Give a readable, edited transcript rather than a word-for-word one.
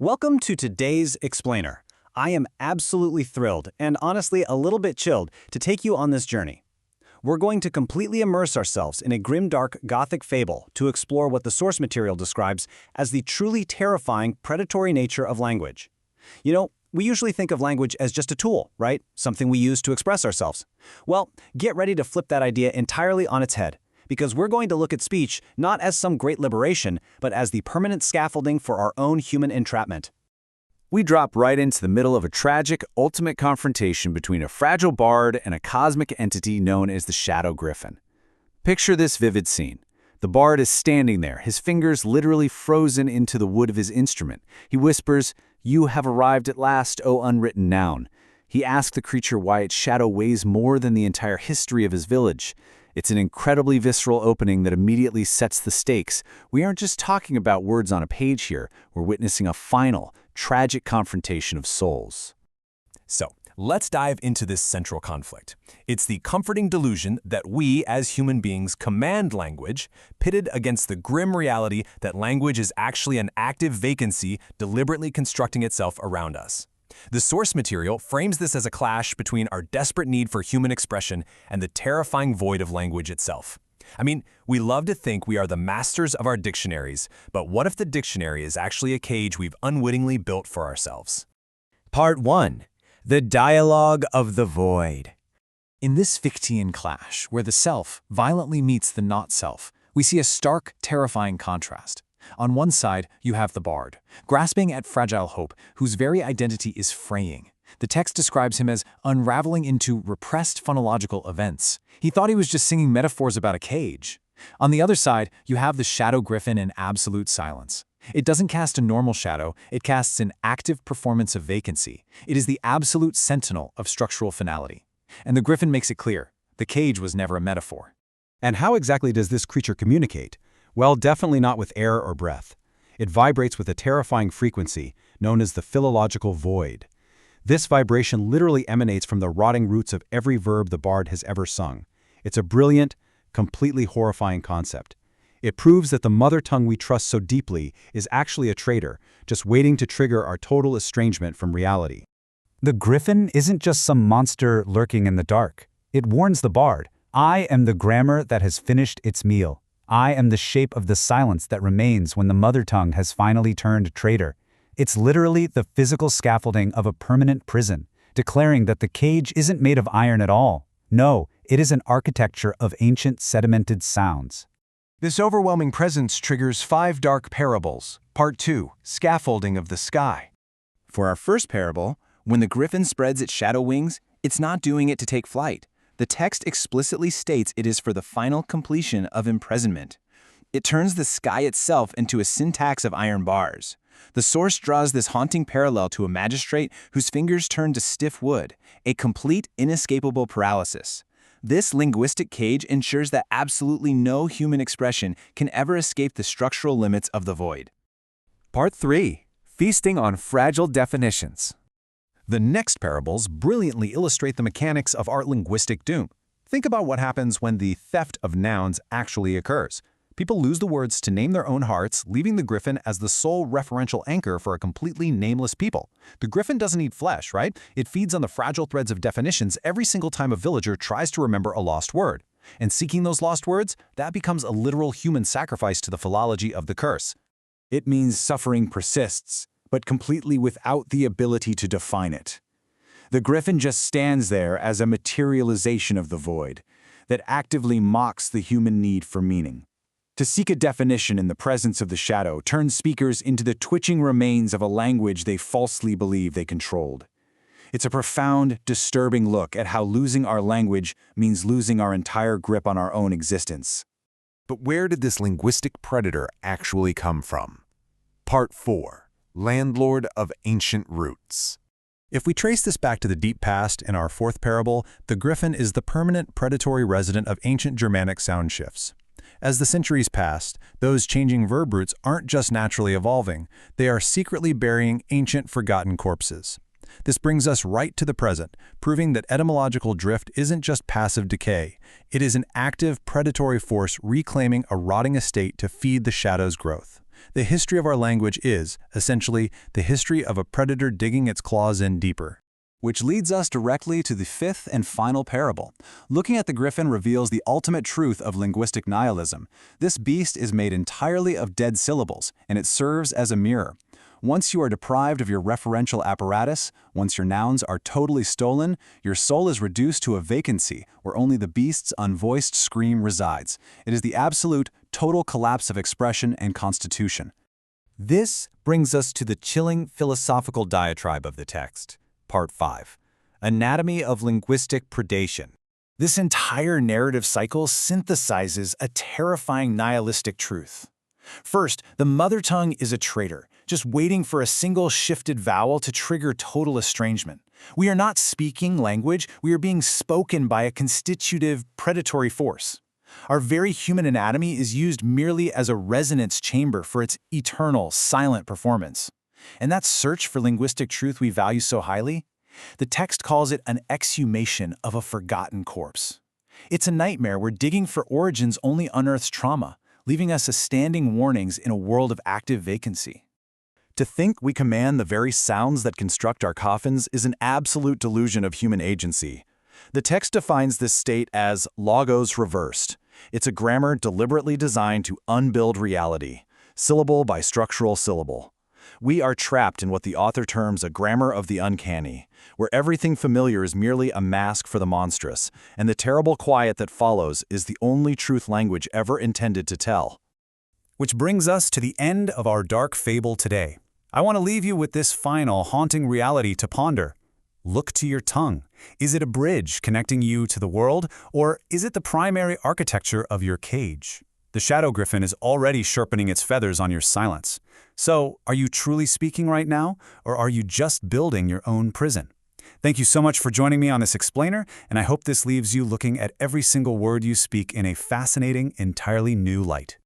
Welcome to today's Explainer. I am absolutely thrilled and honestly a little bit chilled to take you on this journey. We're going to completely immerse ourselves in a grimdark Gothic fable to explore what the source material describes as the truly terrifying predatory nature of language. We usually think of language as just a tool, right? Something we use to express ourselves. Well, get ready to flip that idea entirely on its head, because we're going to look at speech not as some great liberation, but as the permanent scaffolding for our own human entrapment. We drop right into the middle of a tragic, ultimate confrontation between a fragile bard and a cosmic entity known as the Shadow Griffin. Picture this vivid scene. The bard is standing there, his fingers literally frozen into the wood of his instrument. He whispers, "You have arrived at last, O unwritten noun." He asks the creature why its shadow weighs more than the entire history of his village. It's an incredibly visceral opening that immediately sets the stakes. We aren't just talking about words on a page here. We're witnessing a final, tragic confrontation of souls. So, let's dive into this central conflict. It's the comforting delusion that we, as human beings, command language, pitted against the grim reality that language is actually an active vacancy deliberately constructing itself around us. The source material frames this as a clash between our desperate need for human expression and the terrifying void of language itself. We love to think we are the masters of our dictionaries, but what if the dictionary is actually a cage we've unwittingly built for ourselves? Part 1. The Dialogue of the Void. In this Fichtean clash, where the self violently meets the not-self, we see a stark, terrifying contrast. On one side, you have the bard, grasping at fragile hope, whose very identity is fraying. The text describes him as unraveling into repressed phonological events. He thought he was just singing metaphors about a cage. On the other side, you have the Shadow Griffin in absolute silence. It doesn't cast a normal shadow, it casts an active performance of vacancy. It is the absolute sentinel of structural finality. And the Griffin makes it clear, the cage was never a metaphor. And how exactly does this creature communicate? Well, definitely not with air or breath. It vibrates with a terrifying frequency, known as the philological void. This vibration literally emanates from the rotting roots of every verb the bard has ever sung. It's a brilliant, completely horrifying concept. It proves that the mother tongue we trust so deeply is actually a traitor, just waiting to trigger our total estrangement from reality. The griffin isn't just some monster lurking in the dark. It warns the bard, "I am the grammar that has finished its meal. I am the shape of the silence that remains when the mother tongue has finally turned traitor." It's literally the physical scaffolding of a permanent prison, declaring that the cage isn't made of iron at all. No, it is an architecture of ancient sedimented sounds. This overwhelming presence triggers 5 dark parables. Part 2, Scaffolding of the Sky. For our first parable, when the griffin spreads its shadow wings, it's not doing it to take flight. The text explicitly states it is for the final completion of imprisonment. It turns the sky itself into a syntax of iron bars. The source draws this haunting parallel to a magistrate whose fingers turn to stiff wood, a complete, inescapable paralysis. This linguistic cage ensures that absolutely no human expression can ever escape the structural limits of the void. Part 3. Feasting on Fragile Definitions. The next parables brilliantly illustrate the mechanics of our linguistic doom. Think about what happens when the theft of nouns actually occurs. People lose the words to name their own hearts, leaving the griffin as the sole referential anchor for a completely nameless people. The griffin doesn't eat flesh, right? It feeds on the fragile threads of definitions every single time a villager tries to remember a lost word. And seeking those lost words, that becomes a literal human sacrifice to the philology of the curse. It means suffering persists, but completely without the ability to define it. The griffin just stands there as a materialization of the void that actively mocks the human need for meaning. To seek a definition in the presence of the shadow turns speakers into the twitching remains of a language they falsely believe they controlled. It's a profound, disturbing look at how losing our language means losing our entire grip on our own existence. But where did this linguistic predator actually come from? Part 4. Landlord of Ancient Roots. If we trace this back to the deep past in our fourth parable, the griffin is the permanent predatory resident of ancient Germanic sound shifts. As the centuries passed, those changing verb roots aren't just naturally evolving, they are secretly burying ancient forgotten corpses. This brings us right to the present, proving that etymological drift isn't just passive decay. It is an active predatory force reclaiming a rotting estate to feed the shadow's growth. The history of our language is, essentially, the history of a predator digging its claws in deeper. Which leads us directly to the fifth and final parable. Looking at the griffin reveals the ultimate truth of linguistic nihilism. This beast is made entirely of dead syllables, and it serves as a mirror. Once you are deprived of your referential apparatus, once your nouns are totally stolen, your soul is reduced to a vacancy where only the beast's unvoiced scream resides. It is the absolute, total collapse of expression and constitution. This brings us to the chilling philosophical diatribe of the text. Part 5. Anatomy of Linguistic Predation. This entire narrative cycle synthesizes a terrifying nihilistic truth. First, the mother tongue is a traitor, just waiting for a single shifted vowel to trigger total estrangement. We are not speaking language, we are being spoken by a constitutive, predatory force. Our very human anatomy is used merely as a resonance chamber for its eternal, silent performance. And that search for linguistic truth we value so highly? The text calls it an exhumation of a forgotten corpse. It's a nightmare where digging for origins only unearths trauma, leaving us as standing warnings in a world of active vacancy. To think we command the very sounds that construct our coffins is an absolute delusion of human agency. The text defines this state as logos reversed. It's a grammar deliberately designed to unbuild reality, syllable by structural syllable. We are trapped in what the author terms a grammar of the uncanny, where everything familiar is merely a mask for the monstrous, and the terrible quiet that follows is the only truth language ever intended to tell. Which brings us to the end of our dark fable today. I want to leave you with this final, haunting reality to ponder. Look to your tongue. Is it a bridge connecting you to the world, or is it the primary architecture of your cage? The shadow griffin is already sharpening its feathers on your silence. So, are you truly speaking right now, or are you just building your own prison? Thank you so much for joining me on this explainer, and I hope this leaves you looking at every single word you speak in a fascinating, entirely new light.